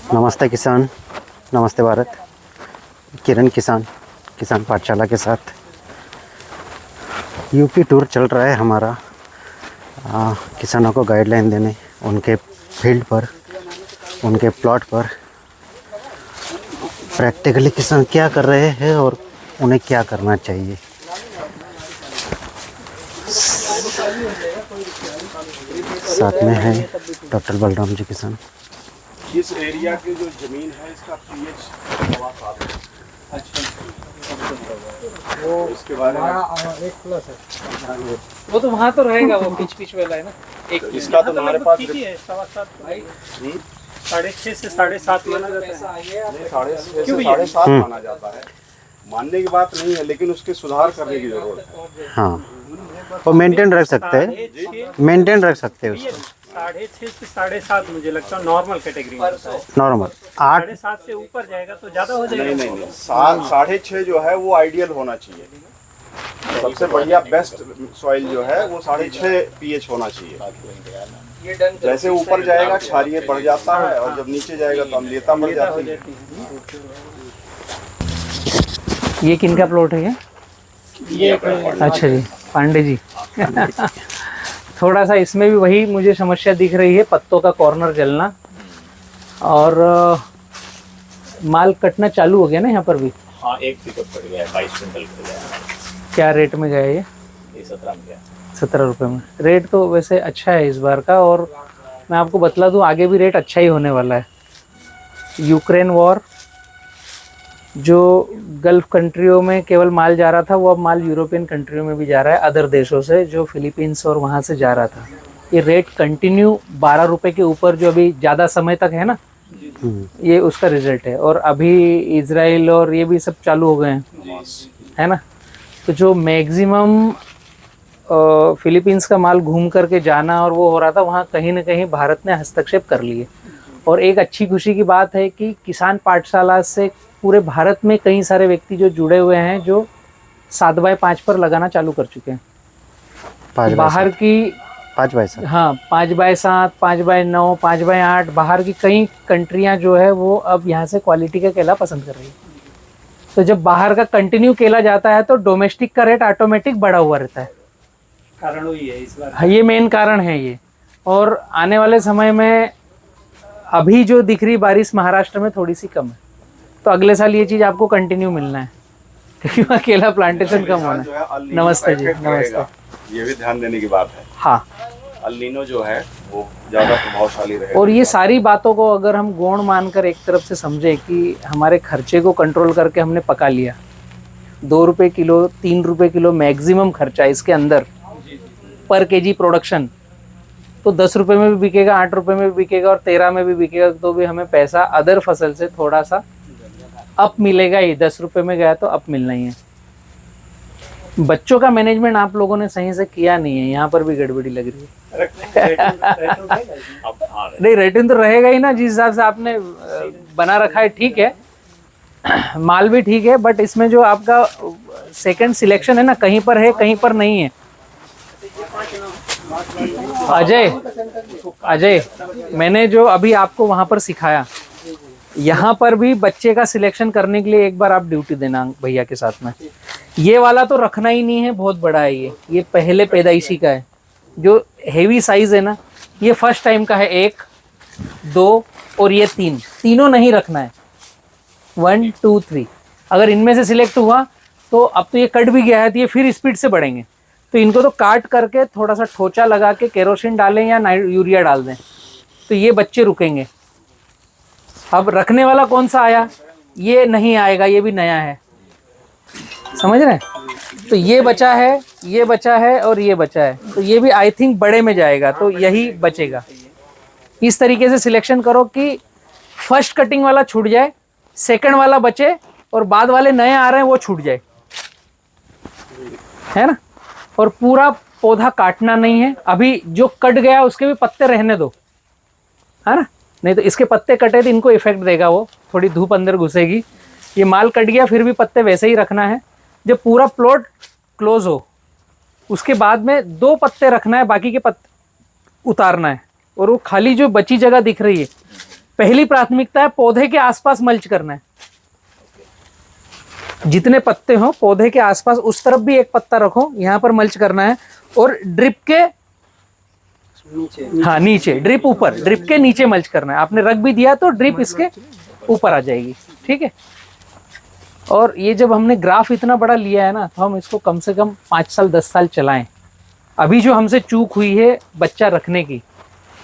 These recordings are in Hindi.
नमस्ते किसान, नमस्ते भारत। किरण किसान पाठशाला के साथ यूपी टूर चल रहा है हमारा। किसानों को गाइडलाइन देने, उनके फील्ड पर, उनके प्लॉट पर प्रैक्टिकली किसान क्या कर रहे हैं और उन्हें क्या करना चाहिए। साथ में है डॉक्टर बलराम जी किसान। इस एरिया की जो जमीन है इसका पीएच 7.5 है। अच्छा, वो इसके बारे में 1+ है। वो तो वहाँ तो रहेगा, वो पिच वाला है ना। एक इसका तो हमारे पास ठीक ही है 7.5 6.5 से 7.5 माना जाता है। 6.5 से 7.5 माना जाता है। मानने की बात नहीं है, लेकिन उसके सुधार करने की जरूरत है। हाँ, वो मेंटेन रख सकते हैं, मेंटेन रख सकते हैं उसको। 6.5 से 7.5 मुझे लगता है नॉर्मल कैटेगरी में होता है। नॉर्मल 8 7.5 से ऊपर जाएगा तो ज्यादा हो जाएगा। नहीं 6.5 जो है वो आइडियल होना चाहिए। सबसे बढ़िया बेस्ट सॉइल जो है वो 6.5 पीएच होना चाहिए। जैसे ऊपर जाएगा क्षारीय बढ़ जाता है और जब नीचे जाएगा तो अम्लीयता बढ़ जाती है। ये किनका प्लॉट है ये अच्छा जी, पांडे जी। थोड़ा सा इसमें भी वही मुझे समस्या दिख रही है, पत्तों का कॉर्नर जलना, और माल कटना चालू हो गया ना यहाँ पर भी। हाँ, एक पिकअप कट गया है, 22 क्विंटल कट गया है। क्या रेट में गया ये? 17 में गया। 17 रुपये में। रेट तो वैसे अच्छा है इस बार का, और मैं आपको बतला दूँ आगे भी रेट अच्छा ही होने वाला है। यूक्रेन वॉर, जो गल्फ कंट्रियों में केवल माल जा रहा था, वो अब माल यूरोपियन कंट्रियों में भी जा रहा है, अदर देशों से, जो फिलीपींस और वहाँ से जा रहा था। ये रेट कंटिन्यू 12 रुपये के ऊपर जो अभी ज़्यादा समय तक है ना, ये उसका रिजल्ट है। और अभी इजराइल और ये भी सब चालू हो गए हैं, है ना। तो जो मैक्सिमम फिलीपींस का माल घूम करके जाना और वो हो रहा था, वहाँ कहीं ना कहीं भारत ने हस्तक्षेप कर लिए। और एक अच्छी खुशी की बात है कि किसान पाठशाला से पूरे भारत में कई सारे व्यक्ति जो जुड़े हुए हैं, जो 7x5 पर लगाना चालू कर चुके हैं। बाहर की 5x7, हाँ 5x7, 5x9, 5x8, बाहर की कई कंट्रियां जो है वो अब यहाँ से क्वालिटी का केला पसंद कर रही है। तो जब बाहर का कंटिन्यू केला जाता है तो डोमेस्टिक का रेट ऑटोमेटिक बढ़ा हुआ रहता है। कारण वही है इस बार। हाँ, ये मेन कारण है ये। और आने वाले समय में अभी जो दिख रही बारिश महाराष्ट्र में थोड़ी सी कम है, तो अगले साल ये चीज़ आपको कंटिन्यू मिलना है, क्योंकि वहाँ केला प्लांटेशन कम होना है। नमस्ते जी, नमस्ते। ये भी ध्यान देने की बात है। हाँ, अल नीनो जो है वो ज्यादा प्रभावशाली रहेगा। और ये सारी बातों को अगर हम गौण मानकर एक तरफ से समझे कि हमारे खर्चे को कंट्रोल करके हमने पका लिया, 2 रुपये किलो, 3 रुपये किलो मैक्सिमम खर्चा इसके अंदर पर केजी प्रोडक्शन, तो 10 रुपये में भी बिकेगा, 8 रुपये में भी बिकेगा और 13 में भी बिकेगा, तो भी हमें पैसा अदर फसल से थोड़ा सा अप मिलेगा ही। 10 रुपये में गया तो अप मिलना ही है। बच्चों का मैनेजमेंट आप लोगों ने सही से किया नहीं है, यहाँ पर भी गड़बड़ी लग रही है। नहीं, रेटिंग तो रहेगा ही ना, जिस हिसाब से आपने बना रखा है, ठीक है, माल भी ठीक है, बट इसमें जो आपका सेकंड सिलेक्शन है ना, कहीं पर है कहीं पर नहीं है। अजय, मैंने जो अभी आपको वहाँ पर सिखाया, यहाँ पर भी बच्चे का सिलेक्शन करने के लिए एक बार आप ड्यूटी देना भैया के साथ में। ये वाला तो रखना ही नहीं है, बहुत बड़ा है ये पहले पैदाइशी का है। जो हेवी साइज है ना, ये फर्स्ट टाइम का है। 1, 2 और ये 3, तीनों नहीं रखना है। 1, 2, 3 अगर इनमें से सिलेक्ट हुआ तो अब तो ये कट भी गया है, तो ये फिर स्पीड से बढ़ेंगे। तो इनको तो काट करके थोड़ा सा ठोचा लगा के केरोसिन डालें या यूरिया डाल दें, तो ये बच्चे रुकेंगे। अब रखने वाला कौन सा आया? ये नहीं आएगा, ये भी नया है, समझ रहे हैं? तो ये बचा है, ये बचा है और ये बचा है, तो ये भी आई थिंक बड़े में जाएगा, तो यही बचेगा। इस तरीके से सिलेक्शन करो कि फर्स्ट कटिंग वाला छूट जाए, सेकंड वाला बचे और बाद वाले नए आ रहे हैं वो छूट जाए, है ना। और पूरा पौधा काटना नहीं है। अभी जो कट गया उसके भी पत्ते रहने दो, है ना, नहीं तो इसके पत्ते कटे तो इनको इफेक्ट देगा, वो थोड़ी धूप अंदर घुसेगी। ये माल कट गया फिर भी पत्ते वैसे ही रखना है। जब पूरा प्लॉट क्लोज हो उसके बाद में 2 पत्ते रखना है, बाकी के पत्ते उतारना है। और वो खाली जो बची जगह दिख रही है पहली प्राथमिकता है पौधे के आसपास मल्च करना है। जितने पत्ते हो पौधे के आसपास, उस तरफ भी एक पत्ता रखो, यहाँ पर मल्च करना है। और ड्रिप के हाँ नीचे, ड्रिप ऊपर, ड्रिप के नीचे मल्च करना है। आपने रख भी दिया तो ड्रिप इसके ऊपर आ जाएगी, ठीक है। और ये जब हमने ग्राफ इतना बड़ा लिया है ना, तो हम इसको कम से कम 5 साल 10 साल चलाएं। अभी जो हमसे चूक हुई है बच्चा रखने की,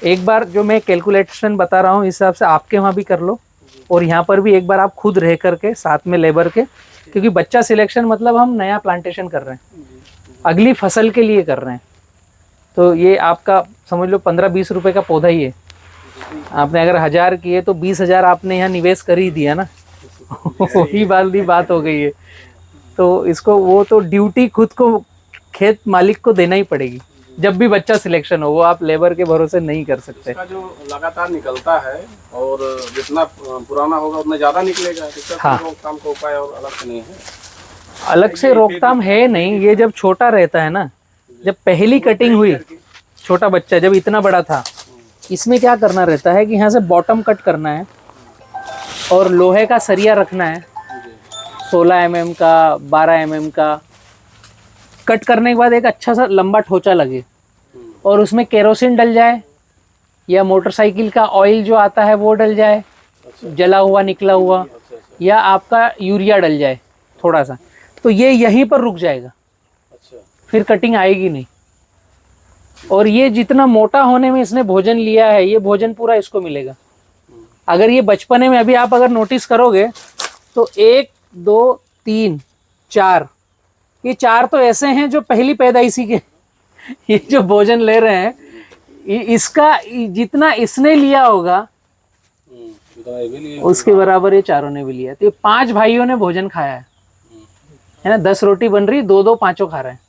एक बार जो मैं कैलकुलेशन बता रहा हूँ इस हिसाब से आपके वहाँ भी कर लो, और यहाँ पर भी एक बार आप खुद रह करके साथ में लेबर के, क्योंकि बच्चा सिलेक्शन मतलब हम नया प्लांटेशन कर रहे हैं, अगली फसल के लिए कर रहे हैं। तो ये आपका समझ लो 15-20 रुपए का पौधा ही है। आपने अगर 1000 किए तो 20,000 आपने यहाँ निवेश कर ही दिया ना। वही वाली बात हो गई है। तो इसको वो तो ड्यूटी खुद को खेत मालिक को देना ही पड़ेगी जब भी बच्चा सिलेक्शन हो, वो आप लेबर के भरोसे नहीं कर सकते। इसका जो लगातार निकलता है और जितना पुराना होगा उतना ज्यादा निकलेगा। हाँ। रोकथाम का उपाय और अलग से नहीं है? अलग से रोकथाम है नहीं। ये जब छोटा रहता है ना, जब पहली कटिंग हुई, छोटा बच्चा जब इतना बड़ा था, इसमें क्या करना रहता है कि यहाँ से बॉटम कट करना है और लोहे का सरिया रखना है, 16 mm का, 12 mm का। कट करने के बाद एक अच्छा सा लंबा ठोचा लगे और उसमें केरोसिन डल जाए या मोटरसाइकिल का ऑयल जो आता है वो डल जाए, जला हुआ निकला हुआ, या आपका यूरिया डल जाए थोड़ा सा, तो ये यहीं पर रुक जाएगा, फिर कटिंग आएगी नहीं। और ये जितना मोटा होने में इसने भोजन लिया है, ये भोजन पूरा इसको मिलेगा। अगर ये बचपने में, अभी आप अगर नोटिस करोगे तो 1 2 3 4, ये 4 तो ऐसे हैं जो पहली पैदाइशी के ये जो भोजन ले रहे हैं, इसका जितना इसने लिया होगा उसके बराबर ये चारों ने भी लिया। तो ये 5 भाइयों ने भोजन खाया है ना। 10 रोटी बन रही, 2-2 पांचों खा रहे हैं।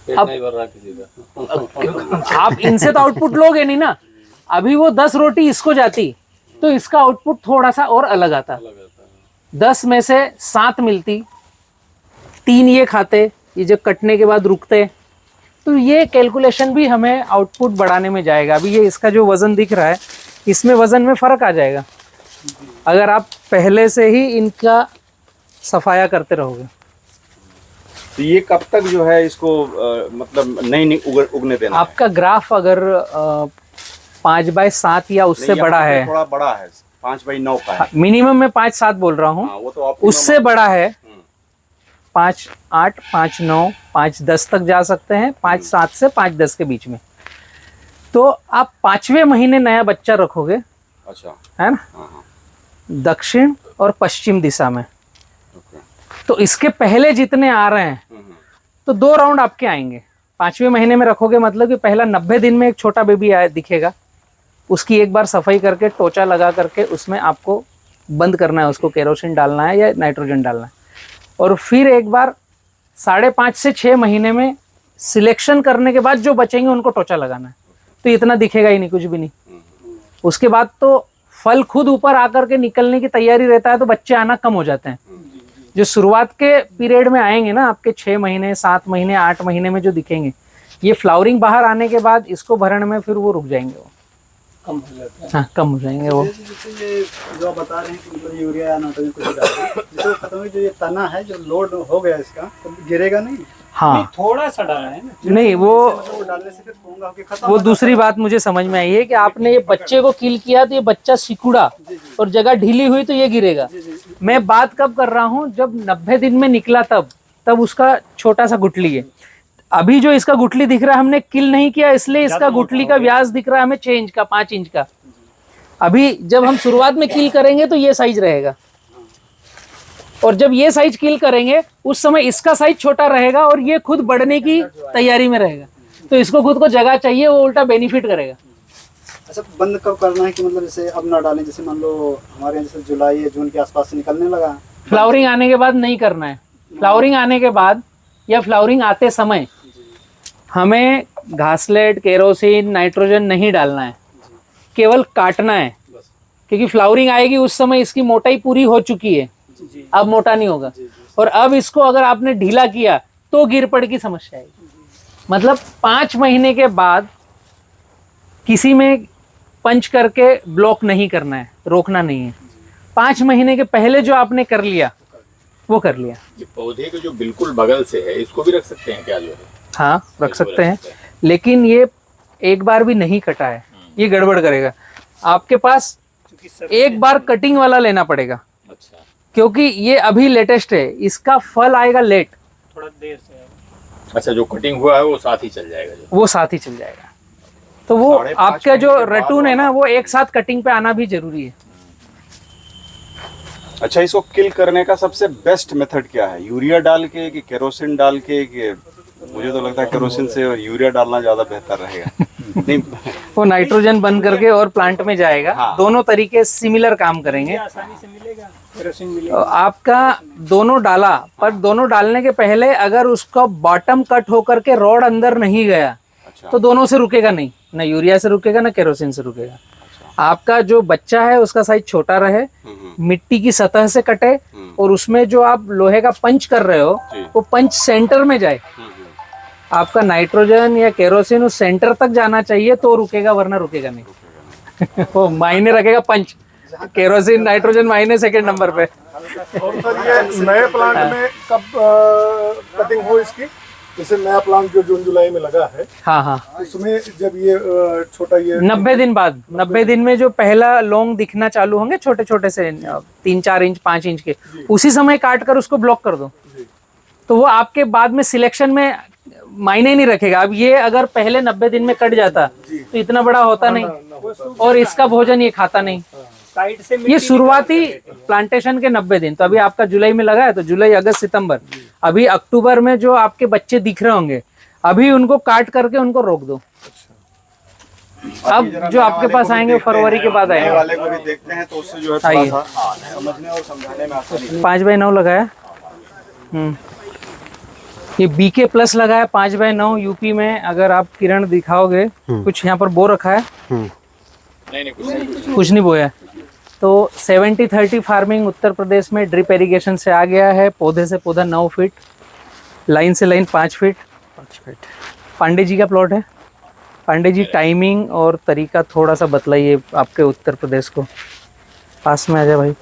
अब नहीं भर रहा किसी का। आप इनसे तो आउटपुट लोगे नहीं ना। अभी वो 10 रोटी इसको जाती तो इसका आउटपुट थोड़ा सा और अलग आता। 10 में से 7 मिलती, 3 ये खाते, ये जब कटने के बाद रुकते, तो ये कैलकुलेशन भी हमें आउटपुट बढ़ाने में जाएगा। अभी ये इसका जो वजन दिख रहा है, इसमें वजन में फर्क आ जाएगा अगर आप पहले से ही इनका सफाया करते रहोगे। तो ये कब तक जो है इसको मतलब नहीं उगने देना? आपका ग्राफ अगर 5/7 या उससे बड़ा है, थोड़ा बड़ा है, 5/9 का है। मिनिमम मैं 5-7 बोल रहा हूँ। वो तो आपको उससे बड़ा है 5-8, 5-9, 5-10 तक जा सकते हैं, 5-7 से 5-10 के बीच में। तो आप 5वें महीने नया बच्चा रखोगे, अच्छा, है ना, हाँ। दक्षिण और पश्चिम दिशा में। तो इसके पहले जितने आ रहे हैं तो 2 राउंड आपके आएंगे। 5वें महीने में रखोगे मतलब कि पहला 90 दिन में एक छोटा बेबी दिखेगा, उसकी एक बार सफाई करके टोचा लगा करके उसमें आपको बंद करना है, उसको केरोसिन डालना है या नाइट्रोजन डालना है। और फिर एक बार 5.5 से 6 महीने में सिलेक्शन करने के बाद जो बचेंगे उनको टोचा लगाना है। तो इतना दिखेगा ही नहीं, कुछ भी नहीं। उसके बाद तो फल खुद ऊपर आकर के निकलने की तैयारी रहता है, तो बच्चे आना कम हो जाते हैं। जो शुरुआत के पीरियड में आएंगे ना, आपके 6 महीने, 7 महीने, 8 महीने में जो दिखेंगे, ये फ्लावरिंग बाहर आने के बाद इसको भरण में फिर वो रुक जाएंगे, वो कम हो जाता है। हाँ कम हो जाएंगे वो। जैसे ये जो आप बता रहे हैं कि मतलब यूरिया या नाइट्रोजन कुछ डाल रहे हैं, जैसे खत्म हुई, जो ये तना है जो लोड हो गया इसका, तो गिरेगा नहीं? हाँ थोड़ा सा डाला है ना। नहीं, वो वो डालने से फिर होगा कि खत्म वो दूसरी बात मुझे समझ में आई है कि आपने ये बच्चे को किल किया तो ये बच्चा सिकुड़ा और जगह ढीली हुई तो ये गिरेगा। मैं बात कब कर रहा हूँ, जब 90 दिन में निकला तब उसका छोटा सा गुठली है। अभी जो इसका गुठली दिख रहा है, हमने किल नहीं किया, इसलिए इसका गुठली का व्यास दिख रहा है हमें 6 इंच का, 5 इंच का। अभी जब हम शुरुआत में किल करेंगे तो ये साइज रहेगा, और जब ये साइज किल करेंगे उस समय इसका साइज छोटा रहेगा और ये खुद बढ़ने की तैयारी में रहेगा। तो इसको खुद को जगह चाहिए, वो उल्टा बेनिफिट करेगा। अच्छा, बंद कब करना है कि मतलब जैसे अब ना डालें? जैसे मान लो हमारे यहाँ जैसे जुलाई या जून के आसपास से निकलने लगा, फ्लावरिंग आने के बाद नहीं करना है। फ्लावरिंग आने के बाद या फ्लावरिंग आते समय हमें घासलेट, केरोसिन, नाइट्रोजन नहीं डालना है, केवल काटना है। क्योंकि फ्लावरिंग आएगी उस समय इसकी मोटाई पूरी हो चुकी है, अब मोटा नहीं होगा। और अब इसको अगर आपने ढीला किया तो गिर पड़ की समस्या आएगी। मतलब 5 महीने के बाद किसी में पंच करके ब्लॉक नहीं करना है, रोकना नहीं है। 5 महीने के पहले जो आपने कर लिया वो कर लिया। ये पौधे के जो बिल्कुल बगल से है इसको भी रख सकते हैं क्या जो है? हाँ रख सकते हैं, लेकिन ये एक बार भी नहीं कटा है, ये गड़बड़ करेगा। आपके पास एक बार कटिंग वाला लेना पड़ेगा, अच्छा, क्योंकि ये अभी लेटेस्ट है, इसका फल आएगा लेट। थोड़ा देर से आएगा। अच्छा जो कटिंग हुआ है वो साथ ही चल जाएगा जो? वो साथ ही चल जाएगा। तो वो 5.5 आपका जो महीने के बाद रटून है ना, वो एक साथ कटिंग पे आना भी जरूरी है। अच्छा, इसको किल करने का सबसे बेस्ट मेथड क्या है? यूरिया डाल के कि केरोसिन डाल के कि मुझे तो लगता है केरोसिन से यूरिया डालना ज्यादा बेहतर रहेगा। नहीं, वो नाइट्रोजन बन करके और प्लांट में जाएगा। हाँ। दोनों तरीके सिमिलर काम करेंगे। आसानी से मिलेगा, केरोसिन तो मिलेगा। आपका दोनों डाला, पर दोनों डालने के पहले अगर उसका बॉटम कट होकर के रॉड अंदर नहीं गया अच्छा, तो दोनों से रुकेगा नहीं, ना यूरिया से रुकेगा ना केरोसिन से रुकेगा। आपका जो बच्चा है उसका साइज छोटा रहे, मिट्टी की सतह से कटे, और उसमें जो आप लोहे का पंच कर रहे हो जी। वो पंच सेंटर में जाए। आपका नाइट्रोजन या केरोसिन उस सेंटर तक जाना चाहिए तो रुकेगा, वरना रुकेगा नहीं। वो मायने रखेगा पंच, केरोसिन नाइट्रोजन मायने सेकंड नंबर पे। और सर ये नए प्लांट में कब कटिंग हो इसकी? जैसे नया प्लांट जो जून जुलाई में लगा है, हाँ हाँ, उसमें जब ये छोटा ये 90 दिन बाद, 90 दिन में जो पहला लॉन्ग दिखना चालू होंगे छोटे छोटे से 3-4 इंच 5 इंच के, उसी समय काट कर उसको ब्लॉक कर दो। तो वो आपके बाद में सिलेक्शन में मायने नहीं रखेगा। अब ये अगर पहले 90 दिन में कट जाता तो इतना बड़ा होता नहीं, और इसका भोजन ये खाता नहीं। साइड से ये शुरुआती प्लांटेशन के 90 दिन, तो अभी आपका जुलाई में लगा है, तो जुलाई अगस्त सितंबर, अभी अक्टूबर में जो आपके बच्चे दिख रहे होंगे, अभी उनको काट करके उनको रोक दो। अब जो आपके पास आएंगे वो फरवरी के बाद नए आएंगे। वाले को भी देखते हैं तो उससे जो है थोड़ा आइए। सा समझने और समझाने में आसानी। 5x9 लगाया। ये BK प्लस लगा है 5x9 यूपी में। अगर आप किरण दिखाओगे, कुछ यहाँ पर बो रखा है, नहीं कुछ नहीं बोया। तो 70-30 फार्मिंग उत्तर प्रदेश में ड्रिप इरिगेशन से आ गया है। पौधे से पौधा 9 फीट, लाइन से लाइन 5 फीट। पांडे जी का प्लॉट है। पांडे जी टाइमिंग और तरीका थोड़ा सा बतलाइए आपके उत्तर प्रदेश को। पास में आ जाए भाई।